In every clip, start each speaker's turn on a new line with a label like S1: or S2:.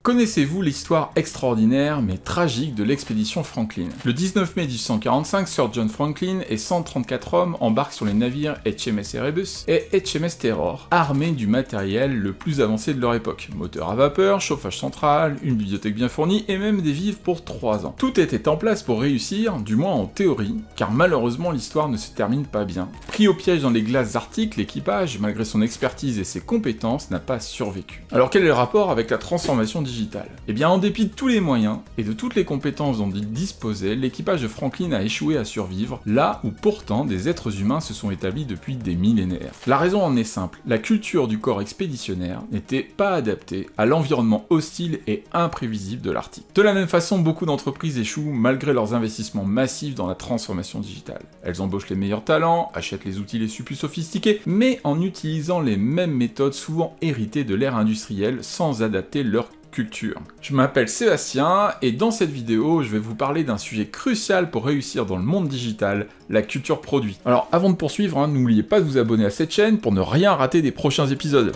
S1: Connaissez-vous l'histoire extraordinaire mais tragique de l'expédition Franklin? Le 19 mai 1845, Sir John Franklin et 134 hommes embarquent sur les navires HMS Erebus et HMS Terror, armés du matériel le plus avancé de leur époque. Moteur à vapeur, chauffage central, une bibliothèque bien fournie et même des vivres pour 3 ans. Tout était en place pour réussir, du moins en théorie, car malheureusement l'histoire ne se termine pas bien. Pris au piège dans les glaces arctiques, l'équipage, malgré son expertise et ses compétences, n'a pas survécu. Alors quel est le rapport avec la transformation digitale? Eh bien, en dépit de tous les moyens et de toutes les compétences dont il disposait, l'équipage de Franklin a échoué à survivre, là où pourtant des êtres humains se sont établis depuis des millénaires. La raison en est simple, la culture du corps expéditionnaire n'était pas adaptée à l'environnement hostile et imprévisible de l'Arctique. De la même façon, beaucoup d'entreprises échouent malgré leurs investissements massifs dans la transformation digitale. Elles embauchent les meilleurs talents, achètent les outils les plus sophistiqués, mais en utilisant les mêmes méthodes souvent héritées de l'ère industrielle sans adapter leur culture. Je m'appelle Sébastien et dans cette vidéo, je vais vous parler d'un sujet crucial pour réussir dans le monde digital, la culture produit. Alors avant de poursuivre, n'oubliez pas de vous abonner à cette chaîne pour ne rien rater des prochains épisodes.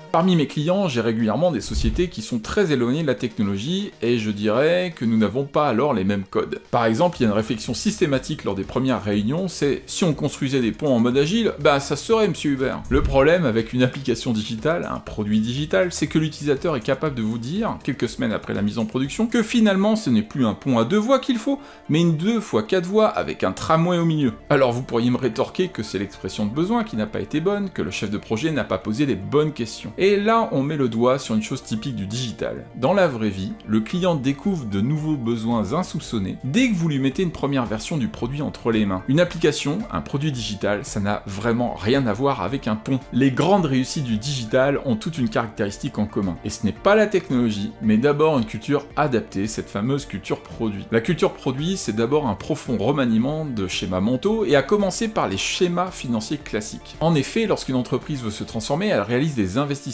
S1: Parmi mes clients, j'ai régulièrement des sociétés qui sont très éloignées de la technologie et je dirais que nous n'avons pas alors les mêmes codes. Par exemple, il y a une réflexion systématique lors des premières réunions, c'est si on construisait des ponts en mode agile, bah ça serait Monsieur Hubert. Le problème avec une application digitale, un produit digital, c'est que l'utilisateur est capable de vous dire, quelques semaines après la mise en production, que finalement ce n'est plus un pont à 2 voies qu'il faut, mais une 2 x 4 voies avec un tramway au milieu. Alors vous pourriez me rétorquer que c'est l'expression de besoin qui n'a pas été bonne, que le chef de projet n'a pas posé les bonnes questions. Et là, on met le doigt sur une chose typique du digital. Dans la vraie vie, le client découvre de nouveaux besoins insoupçonnés dès que vous lui mettez une première version du produit entre les mains. Une application, un produit digital, ça n'a vraiment rien à voir avec un pont. Les grandes réussites du digital ont toute une caractéristique en commun. Et ce n'est pas la technologie, mais d'abord une culture adaptée, cette fameuse culture produit. La culture produit, c'est d'abord un profond remaniement de schémas mentaux, et à commencer par les schémas financiers classiques. En effet, lorsqu'une entreprise veut se transformer, elle réalise des investissements,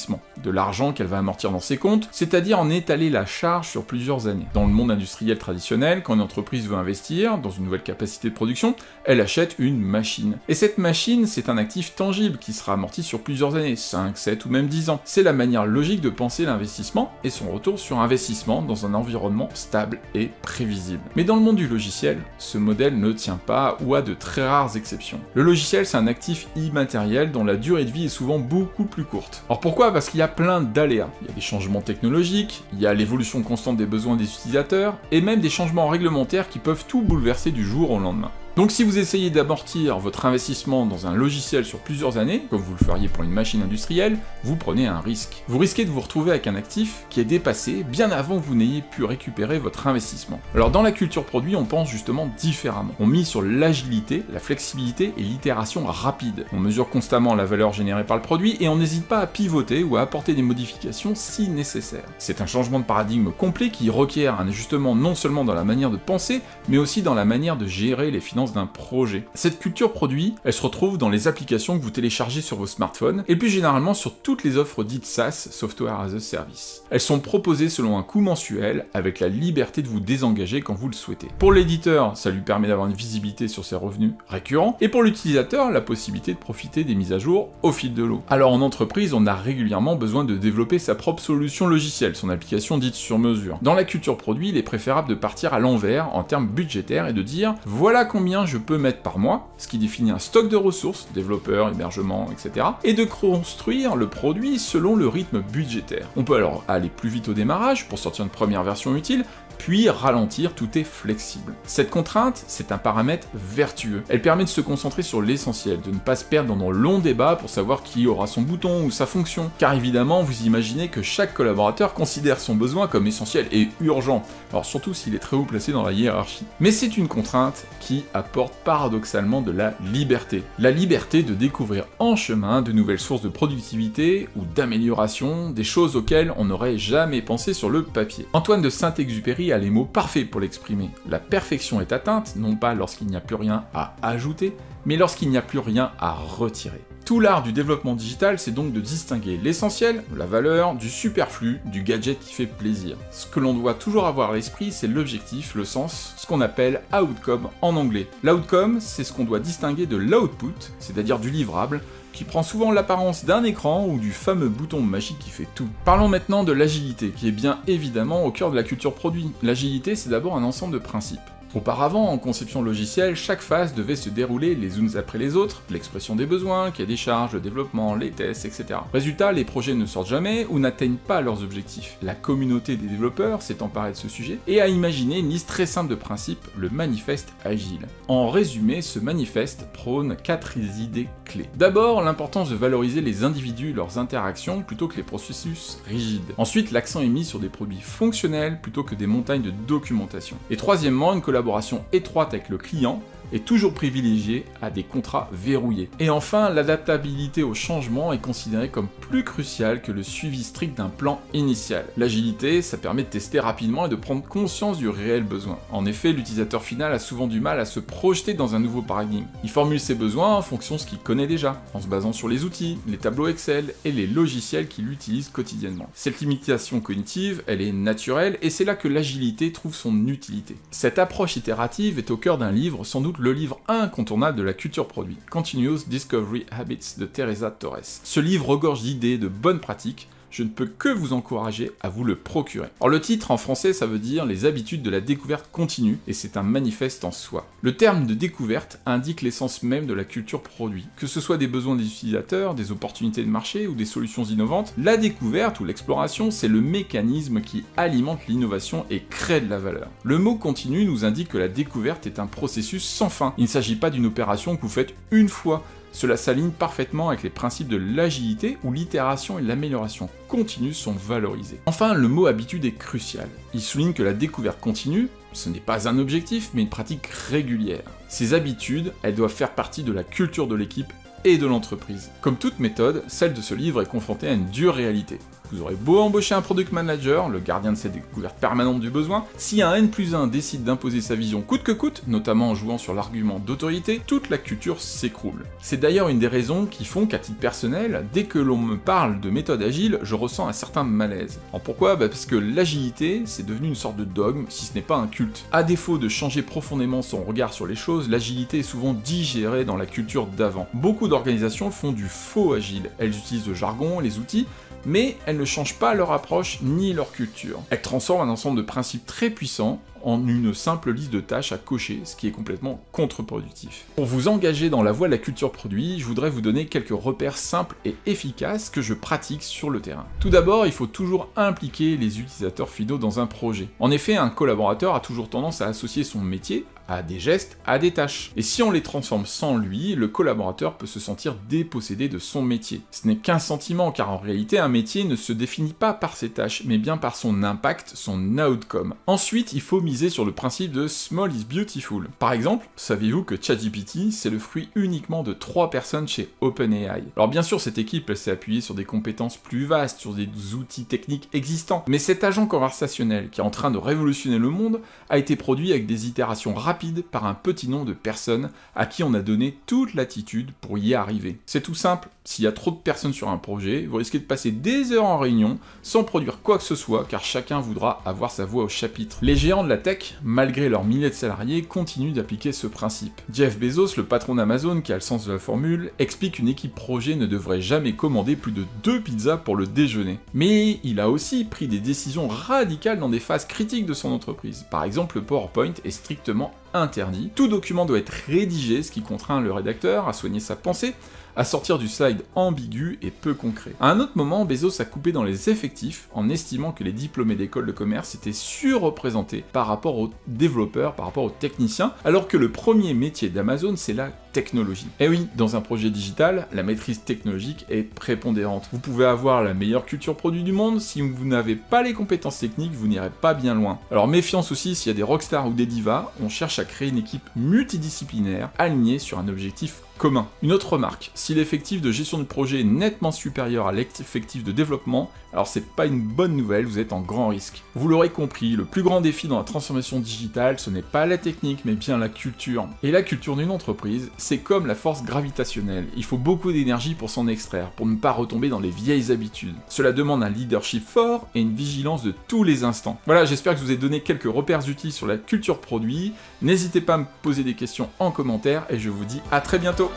S1: de l'argent qu'elle va amortir dans ses comptes, c'est-à-dire en étaler la charge sur plusieurs années. Dans le monde industriel traditionnel, quand une entreprise veut investir dans une nouvelle capacité de production, elle achète une machine. Et cette machine, c'est un actif tangible qui sera amorti sur plusieurs années, 5, 7 ou même 10 ans. C'est la manière logique de penser l'investissement et son retour sur investissement dans un environnement stable et prévisible. Mais dans le monde du logiciel, ce modèle ne tient pas ou a de très rares exceptions. Le logiciel, c'est un actif immatériel dont la durée de vie est souvent beaucoup plus courte. Alors pourquoi? Parce qu'il y a plein d'aléas. Il y a des changements technologiques, il y a l'évolution constante des besoins des utilisateurs, et même des changements réglementaires qui peuvent tout bouleverser du jour au lendemain. Donc si vous essayez d'amortir votre investissement dans un logiciel sur plusieurs années, comme vous le feriez pour une machine industrielle, vous prenez un risque. Vous risquez de vous retrouver avec un actif qui est dépassé bien avant que vous n'ayez pu récupérer votre investissement. Alors dans la culture produit, on pense justement différemment. On mise sur l'agilité, la flexibilité et l'itération rapide. On mesure constamment la valeur générée par le produit et on n'hésite pas à pivoter ou à apporter des modifications si nécessaire. C'est un changement de paradigme complet qui requiert un ajustement non seulement dans la manière de penser, mais aussi dans la manière de gérer les finances d'un projet. Cette culture produit, elle se retrouve dans les applications que vous téléchargez sur vos smartphones, et plus généralement sur toutes les offres dites SaaS, Software as a Service. Elles sont proposées selon un coût mensuel, avec la liberté de vous désengager quand vous le souhaitez. Pour l'éditeur, ça lui permet d'avoir une visibilité sur ses revenus récurrents, et pour l'utilisateur, la possibilité de profiter des mises à jour au fil de l'eau. Alors en entreprise, on a régulièrement besoin de développer sa propre solution logicielle, son application dite sur mesure. Dans la culture produit, il est préférable de partir à l'envers en termes budgétaires et de dire voilà combien je peux mettre par mois, ce qui définit un stock de ressources, développeurs, hébergement, etc. et de construire le produit selon le rythme budgétaire. On peut alors aller plus vite au démarrage pour sortir une première version utile, puis ralentir, tout est flexible. Cette contrainte, c'est un paramètre vertueux. Elle permet de se concentrer sur l'essentiel, de ne pas se perdre dans le long débat pour savoir qui aura son bouton ou sa fonction. Car évidemment, vous imaginez que chaque collaborateur considère son besoin comme essentiel et urgent, alors surtout s'il est très haut placé dans la hiérarchie. Mais c'est une contrainte qui apporte paradoxalement de la liberté. La liberté de découvrir en chemin de nouvelles sources de productivité ou d'amélioration, des choses auxquelles on n'aurait jamais pensé sur le papier. Antoine de Saint-Exupéry a les mots parfaits pour l'exprimer. La perfection est atteinte, non pas lorsqu'il n'y a plus rien à ajouter, mais lorsqu'il n'y a plus rien à retirer. Tout l'art du développement digital, c'est donc de distinguer l'essentiel, la valeur, du superflu, du gadget qui fait plaisir. Ce que l'on doit toujours avoir à l'esprit, c'est l'objectif, le sens, ce qu'on appelle outcome en anglais. L'outcome, c'est ce qu'on doit distinguer de l'output, c'est-à-dire du livrable, qui prend souvent l'apparence d'un écran ou du fameux bouton magique qui fait tout. Parlons maintenant de l'agilité, qui est bien évidemment au cœur de la culture produit. L'agilité, c'est d'abord un ensemble de principes. Auparavant, en conception logicielle, chaque phase devait se dérouler les unes après les autres, l'expression des besoins, cahier des charges, le développement, les tests, etc. Résultat, les projets ne sortent jamais ou n'atteignent pas leurs objectifs. La communauté des développeurs s'est emparée de ce sujet et a imaginé une liste très simple de principes, le manifeste agile. En résumé, ce manifeste prône 4 idées clés. D'abord, l'importance de valoriser les individus et leurs interactions plutôt que les processus rigides. Ensuite, l'accent est mis sur des produits fonctionnels plutôt que des montagnes de documentation. Et troisièmement, une collaboration étroite avec le client est toujours privilégiée à des contrats verrouillés. Et enfin, l'adaptabilité au changement est considérée comme plus cruciale que le suivi strict d'un plan initial. L'agilité, ça permet de tester rapidement et de prendre conscience du réel besoin. En effet, l'utilisateur final a souvent du mal à se projeter dans un nouveau paradigme. Il formule ses besoins en fonction de ce qu'il connaît déjà, en se basant sur les outils, les tableaux Excel et les logiciels qu'il utilise quotidiennement. Cette limitation cognitive, elle est naturelle et c'est là que l'agilité trouve son utilité. Cette approche itérative est au cœur d'un livre, sans doute le livre incontournable de la culture produit, Continuous Discovery Habits de Teresa Torres. Ce livre regorge d'idées, de bonnes pratiques, je ne peux que vous encourager à vous le procurer. Alors le titre en français, ça veut dire les habitudes de la découverte continue, et c'est un manifeste en soi. Le terme de découverte indique l'essence même de la culture produit. Que ce soit des besoins des utilisateurs, des opportunités de marché ou des solutions innovantes, la découverte ou l'exploration, c'est le mécanisme qui alimente l'innovation et crée de la valeur. Le mot continu nous indique que la découverte est un processus sans fin. Il ne s'agit pas d'une opération que vous faites une fois. Cela s'aligne parfaitement avec les principes de l'agilité où l'itération et l'amélioration continue sont valorisés. Enfin, le mot habitude est crucial. Il souligne que la découverte continue, ce n'est pas un objectif, mais une pratique régulière. Ces habitudes, elles doivent faire partie de la culture de l'équipe et de l'entreprise. Comme toute méthode, celle de ce livre est confrontée à une dure réalité. Vous aurez beau embaucher un product manager, le gardien de cette découverte permanente du besoin, si un N+1 décide d'imposer sa vision coûte que coûte, notamment en jouant sur l'argument d'autorité, toute la culture s'écroule. C'est d'ailleurs une des raisons qui font qu'à titre personnel, dès que l'on me parle de méthode agile, je ressens un certain malaise. Alors pourquoi ? Parce que l'agilité, c'est devenu une sorte de dogme, si ce n'est pas un culte. À défaut de changer profondément son regard sur les choses, l'agilité est souvent digérée dans la culture d'avant. Beaucoup d'organisations font du faux agile. Elles utilisent le jargon, les outils, mais elles ne changent pas leur approche ni leur culture. Elles transforment un ensemble de principes très puissants en une simple liste de tâches à cocher, ce qui est complètement contre-productif. Pour vous engager dans la voie de la culture produit, je voudrais vous donner quelques repères simples et efficaces que je pratique sur le terrain. Tout d'abord, il faut toujours impliquer les utilisateurs finaux dans un projet. En effet, un collaborateur a toujours tendance à associer son métier à des gestes, à des tâches. Et si on les transforme sans lui, le collaborateur peut se sentir dépossédé de son métier. Ce n'est qu'un sentiment, car en réalité, un métier ne se définit pas par ses tâches, mais bien par son impact, son outcome. Ensuite, il faut miser sur le principe de small is beautiful. Par exemple, saviez-vous que ChatGPT, c'est le fruit uniquement de 3 personnes chez OpenAI. Alors bien sûr, cette équipe, elle s'est appuyée sur des compétences plus vastes, sur des outils techniques existants, mais cet agent conversationnel, qui est en train de révolutionner le monde, a été produit avec des itérations rapides par un petit nombre de personnes à qui on a donné toute latitude pour y arriver. C'est tout simple, s'il y a trop de personnes sur un projet, vous risquez de passer des heures en réunion sans produire quoi que ce soit, car chacun voudra avoir sa voix au chapitre. Les géants de la tech, malgré leurs milliers de salariés, continuent d'appliquer ce principe. Jeff Bezos, le patron d'Amazon qui a le sens de la formule, explique qu'une équipe projet ne devrait jamais commander plus de 2 pizzas pour le déjeuner. Mais il a aussi pris des décisions radicales dans des phases critiques de son entreprise. Par exemple, le PowerPoint est strictement interdit. Tout document doit être rédigé, ce qui contraint le rédacteur à soigner sa pensée, à sortir du slide ambigu et peu concret. À un autre moment, Bezos a coupé dans les effectifs en estimant que les diplômés d'école de commerce étaient surreprésentés par rapport aux développeurs, par rapport aux techniciens, alors que le premier métier d'Amazon, c'est la technologie. Et oui, dans un projet digital, la maîtrise technologique est prépondérante. Vous pouvez avoir la meilleure culture produit du monde, si vous n'avez pas les compétences techniques, vous n'irez pas bien loin. Alors méfiance aussi s'il y a des rockstars ou des divas, on cherche à créer une équipe multidisciplinaire, alignée sur un objectif commun. Une autre remarque, si l'effectif de gestion du projet est nettement supérieur à l'effectif de développement, alors c'est pas une bonne nouvelle, vous êtes en grand risque. Vous l'aurez compris, le plus grand défi dans la transformation digitale, ce n'est pas la technique, mais bien la culture. Et la culture d'une entreprise, c'est comme la force gravitationnelle, il faut beaucoup d'énergie pour s'en extraire, pour ne pas retomber dans les vieilles habitudes. Cela demande un leadership fort et une vigilance de tous les instants. Voilà, j'espère que je vous ai donné quelques repères utiles sur la culture produit. N'hésitez pas à me poser des questions en commentaire et je vous dis à très bientôt.